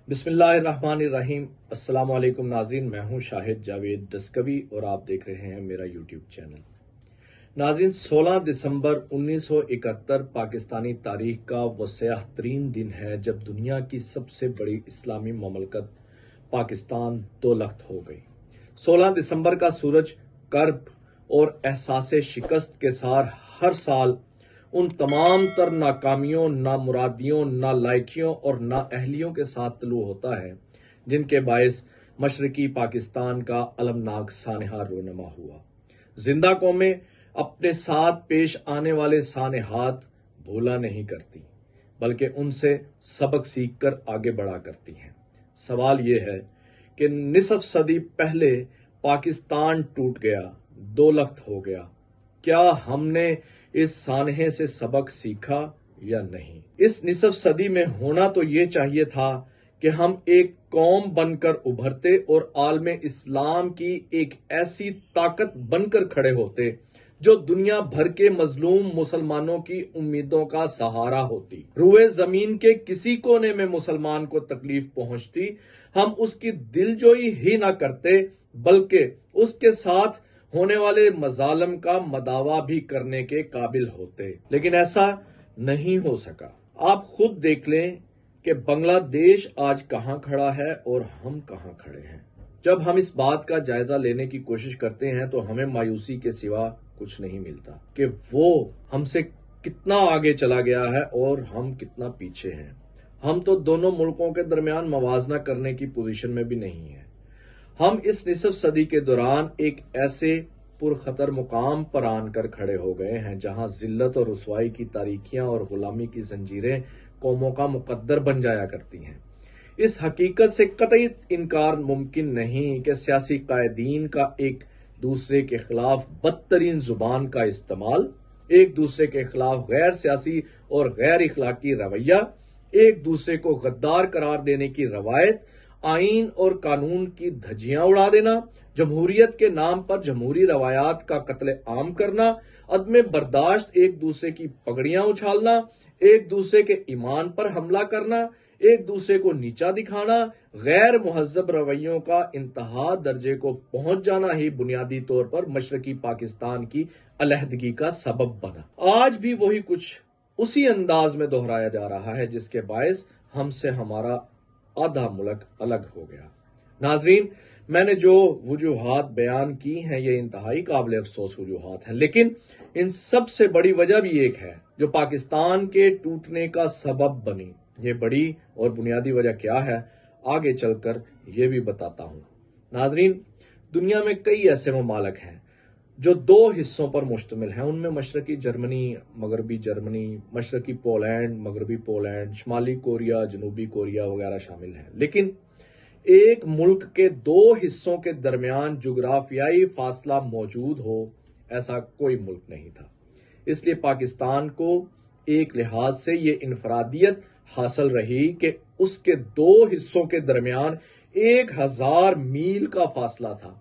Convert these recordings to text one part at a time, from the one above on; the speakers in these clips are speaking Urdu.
بسم اللہ الرحمن الرحیم۔ السلام علیکم ناظرین، میں ہوں شاہد جاوید ڈسکوی اور آپ دیکھ رہے ہیں میرا یوٹیوب چینل۔ ناظرین، 16 دسمبر 1971 پاکستانی تاریخ کا وہ سیاہ ترین دن ہے جب دنیا کی سب سے بڑی اسلامی مملکت پاکستان دو لخت ہو گئی۔ 16 دسمبر کا سورج کرب اور احساس شکست کے سار ہر سال ان تمام تر ناکامیوں، نامرادیوں، نالائکیوں اور نااہلیوں کے ساتھ طلوع ہوتا ہے جن کے باعث مشرقی پاکستان کا المناک سانحہ رونما ہوا۔ زندہ قومیں اپنے ساتھ پیش آنے والے سانحات بھولا نہیں کرتی بلکہ ان سے سبق سیکھ کر آگے بڑھا کرتی ہیں۔ سوال یہ ہے کہ نصف صدی پہلے پاکستان ٹوٹ گیا، دو لخت ہو گیا، کیا ہم نے اس سانحے سے سبق سیکھا یا نہیں؟ اس نصف صدی میں ہونا تو یہ چاہیے تھا کہ ہم ایک قوم بن کر ابھرتے اور عالم اسلام کی ایک ایسی طاقت بن کر کھڑے ہوتے جو دنیا بھر کے مظلوم مسلمانوں کی امیدوں کا سہارا ہوتی۔ روئے زمین کے کسی کونے میں مسلمان کو تکلیف پہنچتی، ہم اس کی دلجوئی ہی نہ کرتے بلکہ اس کے ساتھ ہونے والے مظالم کا مداوا بھی کرنے کے قابل ہوتے، لیکن ایسا نہیں ہو سکا۔ آپ خود دیکھ لیں کہ بنگلہ دیش آج کہاں کھڑا ہے اور ہم کہاں کھڑے ہیں۔ جب ہم اس بات کا جائزہ لینے کی کوشش کرتے ہیں تو ہمیں مایوسی کے سوا کچھ نہیں ملتا کہ وہ ہم سے کتنا آگے چلا گیا ہے اور ہم کتنا پیچھے ہیں۔ ہم تو دونوں ملکوں کے درمیان موازنہ کرنے کی پوزیشن میں بھی نہیں ہیں۔ ہم اس نصف صدی کے دوران ایک ایسے پرخطر مقام پر آن کر کھڑے ہو گئے ہیں جہاں ذلت اور رسوائی کی تاریکیاں اور غلامی کی زنجیریں قوموں کا مقدر بن جایا کرتی ہیں۔ اس حقیقت سے قطعی انکار ممکن نہیں کہ سیاسی قائدین کا ایک دوسرے کے خلاف بدترین زبان کا استعمال، ایک دوسرے کے خلاف غیر سیاسی اور غیر اخلاقی رویہ، ایک دوسرے کو غدار قرار دینے کی روایت، آئین اور قانون کی دھجیاں اڑا دینا، جمہوریت کے نام پر جمہوری روایات کا قتل عام کرنا، عدم برداشت، ایک دوسرے کی پگڑیاں اچھالنا، ایک دوسرے کے ایمان پر حملہ کرنا، ایک دوسرے کو نیچا دکھانا، غیر مہذب رویوں کا انتہا درجے کو پہنچ جانا ہی بنیادی طور پر مشرقی پاکستان کی علیحدگی کا سبب بنا۔ آج بھی وہی کچھ اسی انداز میں دہرایا جا رہا ہے جس کے باعث ہم سے ہمارا آدھا ملک الگ ہو گیا۔ ناظرین، میں نے جو وجوہات بیان کی ہیں یہ انتہائی قابل افسوس وجوہات ہیں، لیکن ان سب سے بڑی وجہ بھی ایک ہے جو پاکستان کے ٹوٹنے کا سبب بنی۔ یہ بڑی اور بنیادی وجہ کیا ہے آگے چل کر یہ بھی بتاتا ہوں۔ ناظرین، دنیا میں کئی ایسے ممالک ہیں جو دو حصوں پر مشتمل ہیں۔ ان میں مشرقی جرمنی، مغربی جرمنی، مشرقی پولینڈ، مغربی پولینڈ، شمالی کوریا، جنوبی کوریا وغیرہ شامل ہیں، لیکن ایک ملک کے دو حصوں کے درمیان جغرافیائی فاصلہ موجود ہو ایسا کوئی ملک نہیں تھا۔ اس لیے پاکستان کو ایک لحاظ سے یہ انفرادیت حاصل رہی کہ اس کے دو حصوں کے درمیان 1000 میل کا فاصلہ تھا۔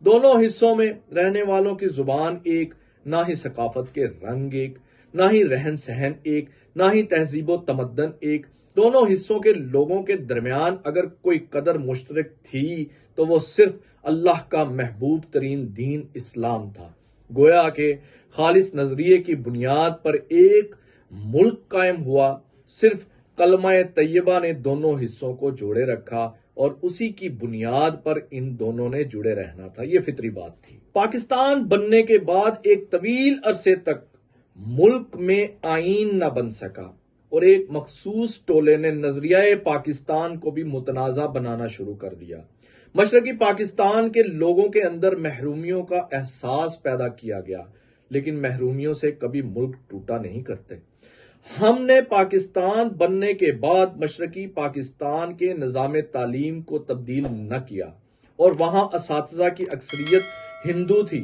دونوں حصوں میں رہنے والوں کی زبان ایک، نہ ہی ثقافت کے رنگ ایک، نہ ہی رہن سہن ایک، نہ ہی تہذیب و تمدن ایک۔ دونوں حصوں کے لوگوں کے درمیان اگر کوئی قدر مشترک تھی تو وہ صرف اللہ کا محبوب ترین دین اسلام تھا۔ گویا کہ خالص نظریے کی بنیاد پر ایک ملک قائم ہوا، صرف کلمہ طیبہ نے دونوں حصوں کو جوڑے رکھا اور اسی کی بنیاد پر ان دونوں نے جڑے رہنا تھا۔ یہ فطری بات تھی۔ پاکستان بننے کے بعد ایک طویل عرصے تک ملک میں آئین نہ بن سکا اور ایک مخصوص ٹولے نے نظریہ پاکستان کو بھی متنازع بنانا شروع کر دیا۔ مشرقی پاکستان کے لوگوں کے اندر محرومیوں کا احساس پیدا کیا گیا، لیکن محرومیوں سے کبھی ملک ٹوٹا نہیں کرتے۔ ہم نے پاکستان بننے کے بعد مشرقی پاکستان کے نظام تعلیم کو تبدیل نہ کیا اور وہاں اساتذہ کی اکثریت ہندو تھی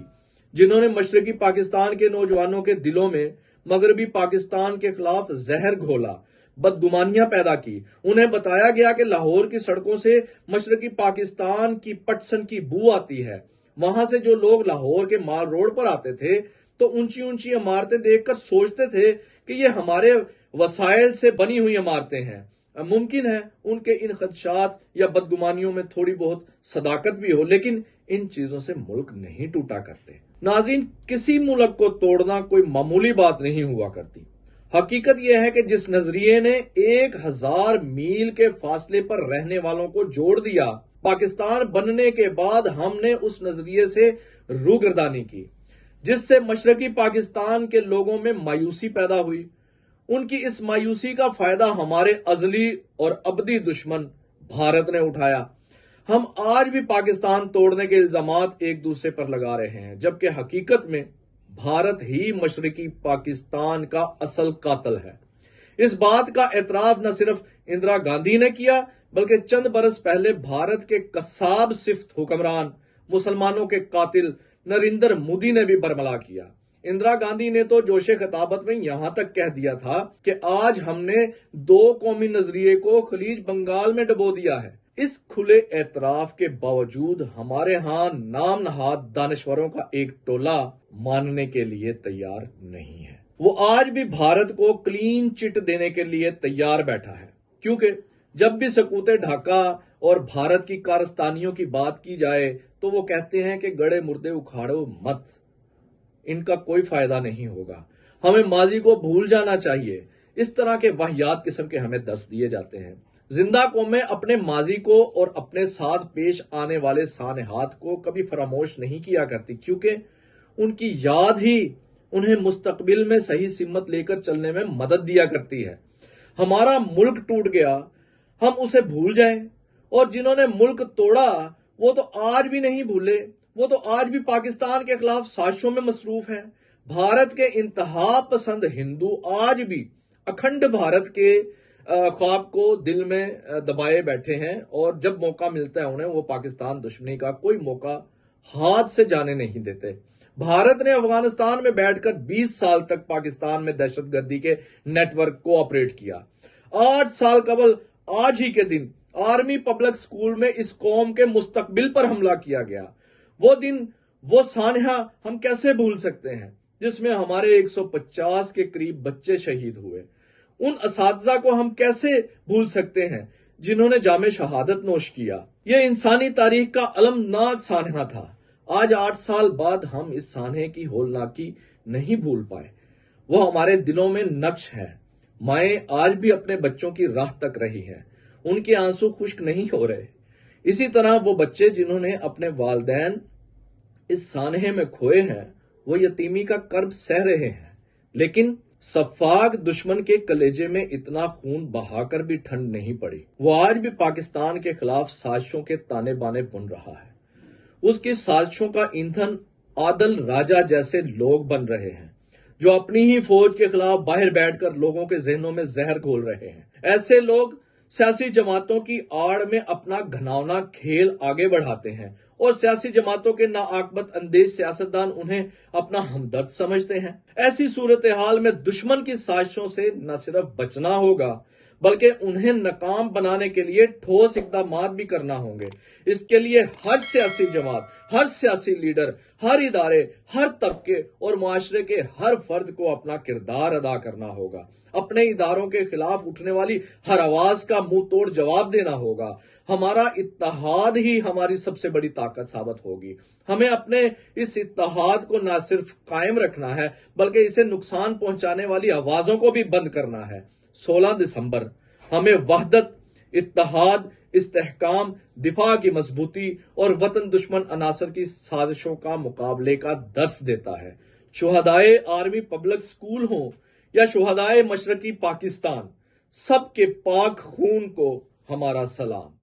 جنہوں نے مشرقی پاکستان کے نوجوانوں کے دلوں میں مغربی پاکستان کے خلاف زہر گھولا، بدگمانیاں پیدا کی۔ انہیں بتایا گیا کہ لاہور کی سڑکوں سے مشرقی پاکستان کی پٹسن کی بو آتی ہے۔ وہاں سے جو لوگ لاہور کے مال روڈ پر آتے تھے تو اونچی اونچی عمارتیں دیکھ کر سوچتے تھے کہ یہ ہمارے وسائل سے بنی ہوئی عمارتیں ہیں، ممکن ہے ان کے ان خدشات یا بدگمانیوں میں تھوڑی بہت صداقت بھی ہو، لیکن ان چیزوں سے ملک نہیں ٹوٹا کرتے۔ ناظرین، کسی ملک کو توڑنا کوئی معمولی بات نہیں ہوا کرتی۔ حقیقت یہ ہے کہ جس نظریے نے 1000 میل کے فاصلے پر رہنے والوں کو جوڑ دیا، پاکستان بننے کے بعد ہم نے اس نظریے سے روگردانی کی، جس سے مشرقی پاکستان کے لوگوں میں مایوسی پیدا ہوئی۔ ان کی اس مایوسی کا فائدہ ہمارے ازلی اور ابدی دشمن بھارت نے اٹھایا۔ ہم آج بھی پاکستان توڑنے کے الزامات ایک دوسرے پر لگا رہے ہیں، جبکہ حقیقت میں بھارت ہی مشرقی پاکستان کا اصل قاتل ہے۔ اس بات کا اعتراف نہ صرف اندرا گاندھی نے کیا، بلکہ چند برس پہلے بھارت کے قصاب صفت حکمران، مسلمانوں کے قاتل نریندر مودی نے بھی برملا کیا۔ اندرا گاندھی نے تو جوش خطابت میں یہاں تک کہہ دیا تھا کہ آج ہم نے 2 قومی نظریے کو خلیج بنگال میں ڈبو دیا ہے۔ اس کھلے اعتراف کے باوجود ہمارے ہاں نام نہاد دانشوروں کا ایک ٹولہ ماننے کے لیے تیار نہیں ہے۔ وہ آج بھی بھارت کو کلین چٹ دینے کے لیے تیار بیٹھا ہے، کیونکہ جب بھی سقوط ڈھاکہ اور بھارت کی کارستانیوں کی بات کی جائے تو وہ کہتے ہیں کہ گڑے مردے اکھاڑو مت، ان کا کوئی فائدہ نہیں ہوگا، ہمیں ماضی کو بھول جانا چاہیے۔ اس طرح کے واہیات قسم کے ہمیں درس دیے جاتے ہیں۔ زندہ قومیں اپنے ماضی کو اور اپنے ساتھ پیش آنے والے سانحات کو کبھی فراموش نہیں کیا کرتی، کیونکہ ان کی یاد ہی انہیں مستقبل میں صحیح سمت لے کر چلنے میں مدد دیا کرتی ہے۔ ہمارا ملک ٹوٹ گیا، ہم اسے بھول جائیں، اور جنہوں نے ملک توڑا وہ تو آج بھی نہیں بھولے، وہ تو آج بھی پاکستان کے خلاف سازشوں میں مصروف ہیں۔ بھارت کے انتہا پسند ہندو آج بھی اکھنڈ بھارت کے خواب کو دل میں دبائے بیٹھے ہیں، اور جب موقع ملتا ہے انہیں، وہ پاکستان دشمنی کا کوئی موقع ہاتھ سے جانے نہیں دیتے۔ بھارت نے افغانستان میں بیٹھ کر 20 سال تک پاکستان میں دہشت گردی کے نیٹ ورک کو آپریٹ کیا۔ 8 سال قبل آج ہی کے دن آرمی پبلک سکول میں اس قوم کے مستقبل پر حملہ کیا گیا۔ وہ دن، وہ سانحہ ہم کیسے بھول سکتے ہیں جس میں ہمارے 150 کے قریب بچے شہید ہوئے؟ ان اساتذہ کو ہم کیسے بھول سکتے ہیں جنہوں نے جام شہادت نوش کیا؟ یہ انسانی تاریخ کا المناک سانحہ تھا۔ آج 8 سال بعد ہم اس سانحے کی ہولناکی نہیں بھول پائے۔ وہ ہمارے دلوں میں نقش ہے۔ مائیں آج بھی اپنے بچوں کی راہ تک رہی ہیں، ان کے آنسو خشک نہیں ہو رہے۔ اسی طرح وہ بچے جنہوں نے اپنے والدین اس سانحے میں کھوئے ہیں، وہ یتیمی کا کرب سہ رہے ہیں، لیکن سفاک دشمن کے کلیجے میں اتنا خون بہا کر بھی ٹھنڈ نہیں پڑی۔ وہ آج بھی پاکستان کے خلاف سازشوں کے تانے بانے بن رہا ہے۔ اس کی سازشوں کا ایندھن عادل راجہ جیسے لوگ بن رہے ہیں، جو اپنی ہی فوج کے خلاف باہر بیٹھ کر لوگوں کے ذہنوں میں زہر گھول رہے ہیں۔ ایسے لوگ سیاسی جماعتوں کی آڑ میں اپنا گھناؤنا کھیل آگے بڑھاتے ہیں، اور سیاسی جماعتوں کے ناعاقبت اندیش سیاستدان انہیں اپنا ہمدرد سمجھتے ہیں۔ ایسی صورتحال میں دشمن کی سازشوں سے نہ صرف بچنا ہوگا، بلکہ انہیں ناکام بنانے کے لیے ٹھوس اقدامات بھی کرنا ہوں گے۔ اس کے لیے ہر سیاسی جماعت، ہر سیاسی لیڈر، ہر ادارے، ہر طبقے اور معاشرے کے ہر فرد کو اپنا کردار ادا کرنا ہوگا۔ اپنے اداروں کے خلاف اٹھنے والی ہر آواز کا منہ توڑ جواب دینا ہوگا۔ ہمارا اتحاد ہی ہماری سب سے بڑی طاقت ثابت ہوگی۔ ہمیں اپنے اس اتحاد کو نہ صرف قائم رکھنا ہے، بلکہ اسے نقصان پہنچانے والی آوازوں کو بھی بند کرنا ہے۔ 16 دسمبر ہمیں وحدت، اتحاد، استحکام، دفاع کی مضبوطی اور وطن دشمن عناصر کی سازشوں کا مقابلے کا درس دیتا ہے۔ شہدائے آرمی پبلک سکول ہوں یا شہدائے مشرقی پاکستان، سب کے پاک خون کو ہمارا سلام۔